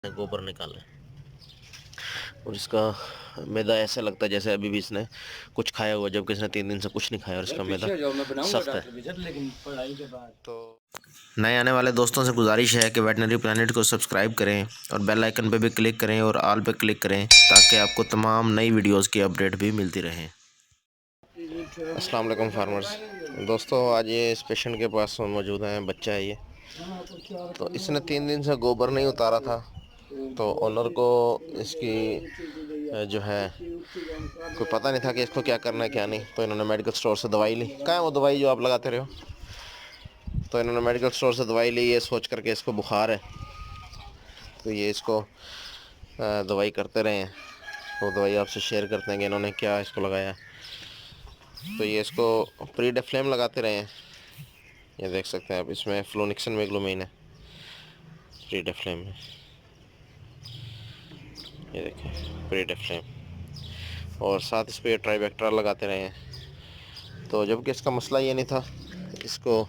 गोबर निकालें और इसका मैदा ऐसा लगता है जैसे अभी भी इसने कुछ खाया हुआ, जबकि इसने 3 दिन से कुछ नहीं खाया और इसका मैदा सख्त है। लेकिन पढ़ाई के बाद तो नए आने वाले दोस्तों से गुजारिश है कि वेटनरी प्लानट को सब्सक्राइब करें और बेल आइकन पे भी क्लिक करें और ऑल पे क्लिक करें ताकि आपको तमाम नई वीडियोस की अपडेट भी मिलती रहे। अस्सलाम वालेकुम फार्मर्स दोस्तों, आज ये इस पेशेंट के पास मौजूद है, बच्चा है ये। तो इसने 3 दिन से गोबर नहीं उतारा था, तो ओनर को इसकी जो है कोई पता नहीं था कि इसको क्या करना है क्या नहीं। तो इन्होंने मेडिकल स्टोर से दवाई ली। कहाँ है वो दवाई जो आप लगाते रहे हो? तो इन्होंने मेडिकल स्टोर से दवाई ली, ये सोच करके इसको बुखार है, तो ये इसको दवाई करते रहे हैं। वो दवाई आपसे शेयर करते हैं कि इन्होंने क्या इसको लगाया। तो ये इसको प्रीडेफ्लेम लगाते रहे हैं, ये देख सकते हैं आप। इसमें फ्लोनिक्सन मेग्लोमिन है प्रीडेफ्लेम में, ये देखें प्रीडेफ्लेम। और साथ इस पर ट्राइबेक्ट्रा लगाते रहे हैं। तो जबकि इसका मसला ये नहीं था, इसको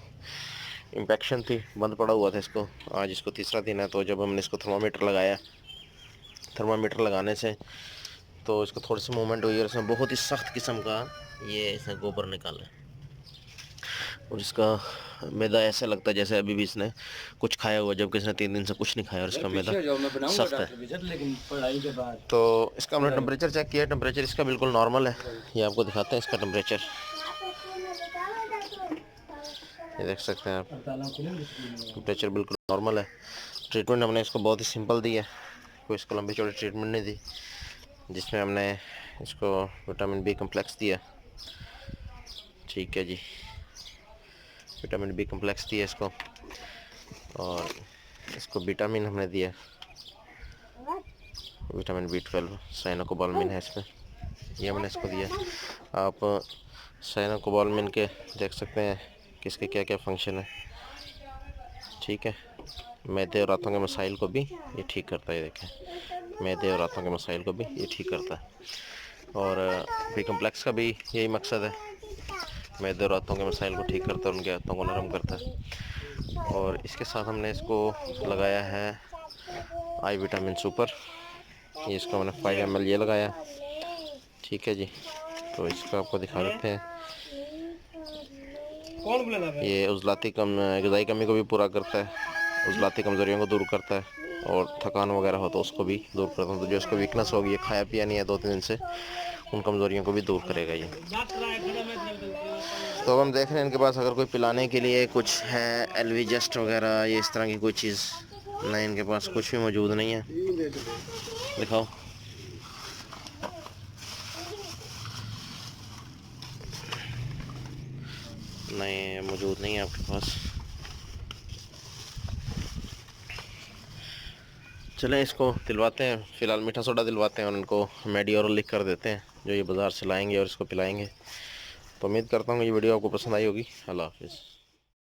इन्फेक्शन थी, बंद पड़ा हुआ था इसको। आज इसको तीसरा दिन है। तो जब हमने इसको थर्मामीटर लगाया, थर्मामीटर लगाने से तो इसको थोड़ी सी मूवमेंट हुई और इसमें बहुत ही सख्त किस्म का ये इसने गोबर निकाला और इसका मैदा ऐसा लगता है जैसे अभी भी इसने कुछ खाया हुआ, जबकि इसने 3 दिन से कुछ नहीं खाया और इसका मैदा सख्त है। लेकिन पढ़ाई के बाद तो इसका हमने टेम्परेचर चेक किया, टेम्परेचर इसका बिल्कुल नॉर्मल है। ये आपको दिखाते हैं इसका टेम्परेचर, ये देख सकते हैं आप, टेम्परेचर बिल्कुल नॉर्मल है। ट्रीटमेंट हमने इसको बहुत ही सिंपल दी है, कोई इसको लंबी चौड़ी ट्रीटमेंट नहीं दी, जिसमें हमने इसको विटामिन बी कम्प्लेक्स दिया। ठीक है जी, विटामिन बी कम्प्लेक्स दिया इसको, और इसको विटामिन हमने दिया, विटामिन B12 साइनोकोबाल्मिन है इसमें, ये हमने इसको दिया। आप साइनोकोबाल्मिन के देख सकते हैं कि इसके क्या क्या फंक्शन है। ठीक है, मैदे और आंतों के मसाइल को भी ये ठीक करता है, ये देखें, मैदे और आंतों के मसाइल को भी ये ठीक करता है। और बी कम्प्लेक्स का भी यही मकसद है, मैदे और आंतों के मसाइल को ठीक करता है, उनके आंतों को नरम करता है। और इसके साथ हमने इसको लगाया है आई विटामिन सुपर, ये इसको मैंने 5 ml ये लगाया। ठीक है जी, तो इसको आपको दिखा देते हैं। ये उज़लाती ग़िज़ाई कमी को भी पूरा करता है, उज़लाती कमज़ोरियों को दूर करता है, और थकान वगैरह हो तो उसको भी दूर करता है। तो जो इसको वीकनेस होगी, खाया पिया नहीं है 2-3 दिन से, उन कमज़ोरियों को भी दूर करेगा ये। तो अब हम देख रहे हैं इनके पास अगर कोई पिलाने के लिए कुछ है, एलवी जस्ट वगैरह, ये इस तरह की कोई चीज़ नहीं, इनके पास कुछ भी मौजूद नहीं है। दिखाओ, नहीं मौजूद नहीं है आपके पास। चलें इसको दिलवाते हैं, फ़िलहाल मीठा सोडा दिलवाते हैं और इनको मेडियोरल लिख कर देते हैं, जो ये बाज़ार से लाएंगे और इसको पिलाएंगे। तो उम्मीद करता हूँ ये वीडियो आपको पसंद आई होगी। अल्लाह हाफ़िज़।